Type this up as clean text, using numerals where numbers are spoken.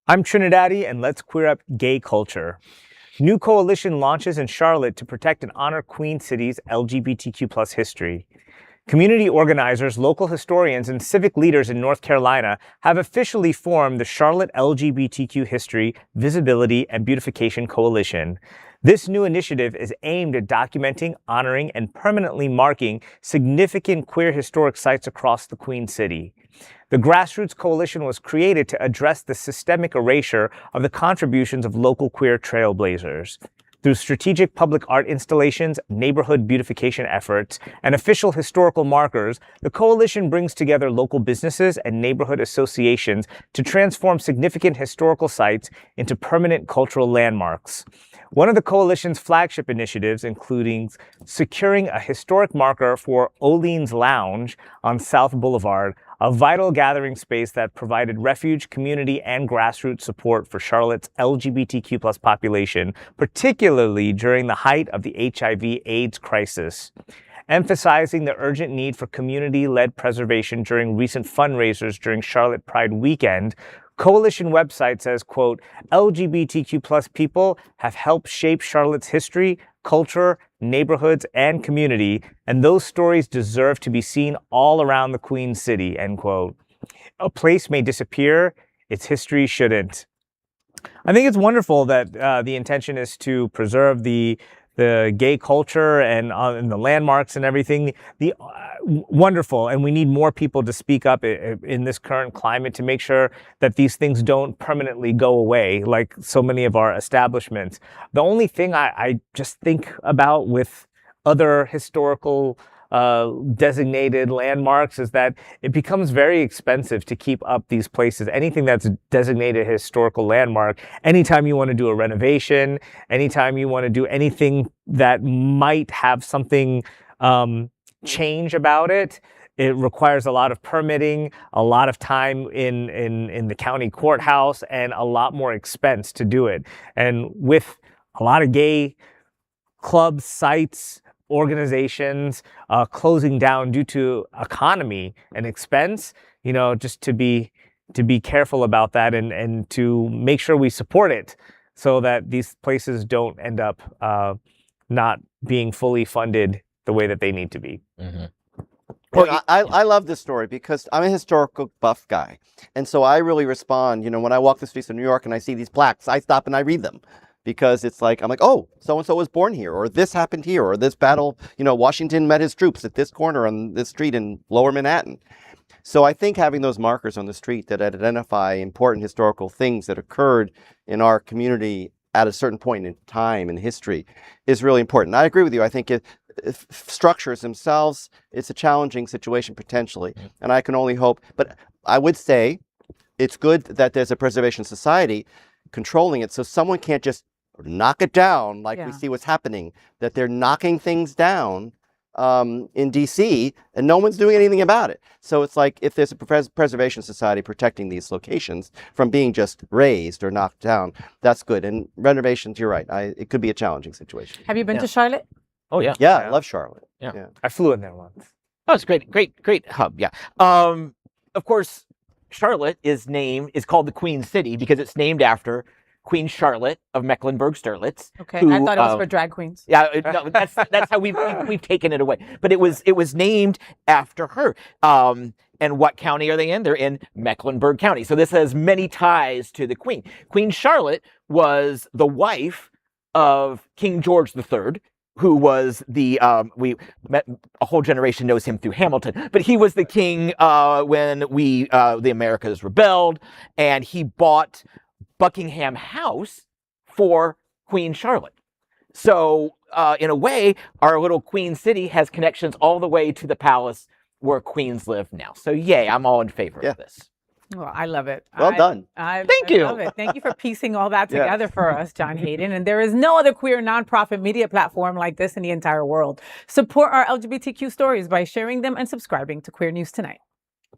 I'm Trinidadi, and let's queer up gay culture. New coalition launches in Charlotte to protect and honor Queen City's LGBTQ plus history. Community organizers, local historians, and civic leaders in North Carolina have officially formed the Charlotte LGBTQ History, Visibility, and Beautification Coalition. This new initiative is aimed at documenting, honoring, and permanently marking significant queer historic sites across the Queen City. The grassroots coalition was created to address the systemic erasure of the contributions of local queer trailblazers. Through strategic public art installations, neighborhood beautification efforts, and official historical markers, the coalition brings together local businesses and neighborhood associations to transform significant historical sites into permanent cultural landmarks. One of the coalition's flagship initiatives, including securing a historic marker for Olean's Lounge on South Boulevard, a vital gathering space that provided refuge, community, and grassroots support for Charlotte's LGBTQ plus population, particularly during the height of the HIV/AIDS crisis. Emphasizing the urgent need for community-led preservation during recent fundraisers during Charlotte Pride Weekend, Coalition website says, quote, LGBTQ plus people have helped shape Charlotte's history, culture, neighborhoods, and community, and those stories deserve to be seen all around the Queen City, end quote. A place may disappear, its history shouldn't. I think it's wonderful that the intention is to preserve the gay culture and the landmarks and everything. Wonderful, and we need more people to speak up in this current climate to make sure that these things don't permanently go away like so many of our establishments. The only thing I just think about with other historical designated landmarks is that it becomes very expensive to keep up these places. Anything that's a designated historical landmark, anytime you want to do a renovation, anytime you want to do anything that might have something change about it, it requires a lot of permitting, a lot of time in the county courthouse, and a lot more expense to do it. And with a lot of gay clubs, sites, organizations closing down due to economy and expense, just to be careful about that and to make sure we support it so that these places don't end up not being fully funded the way that they need to be. Mm-hmm. Well, I love this story because I'm a historical buff guy. And so I really respond, when I walk the streets of New York and I see these plaques, I stop and I read them. Because it's like, I'm like, oh, so-and-so was born here, or this happened here, or this battle, Washington met his troops at this corner on this street in Lower Manhattan. So I think having those markers on the street that identify important historical things that occurred in our community at a certain point in time in history is really important. I agree with you. I think structures themselves, it's a challenging situation potentially. And I can only hope, but I would say it's good that there's a preservation society controlling it so someone can't just knock it down like we see what's happening, that they're knocking things down in DC and no one's doing anything about it. So it's like if there's a preservation society protecting these locations from being just razed or knocked down, that's good. And renovations, you're right, it could be a challenging situation. Have you been to Charlotte? Oh, yeah. Yeah, I love Charlotte. Yeah. I flew in there once. Oh, it's great hub, yeah. Of course, Charlotte is called the Queen City because it's named after Queen Charlotte of Mecklenburg-Strelitz. Okay, I thought it was for drag queens. Yeah, no, that's how we've taken it away. But it was named after her. And what county are they in? They're in Mecklenburg County. So this has many ties to the Queen. Queen Charlotte was the wife of King George III, who was a whole generation knows him through Hamilton, but he was the king when the Americas rebelled, and he bought Buckingham House for Queen Charlotte. So in a way, our little Queen City has connections all the way to the palace where queens live now. So yay, I'm all in favor of this. Well, I love it. Well done. Thank you. I love it. Thank you for piecing all that together for us, John Hayden. And there is no other queer nonprofit media platform like this in the entire world. Support our LGBTQ stories by sharing them and subscribing to Queer News Tonight.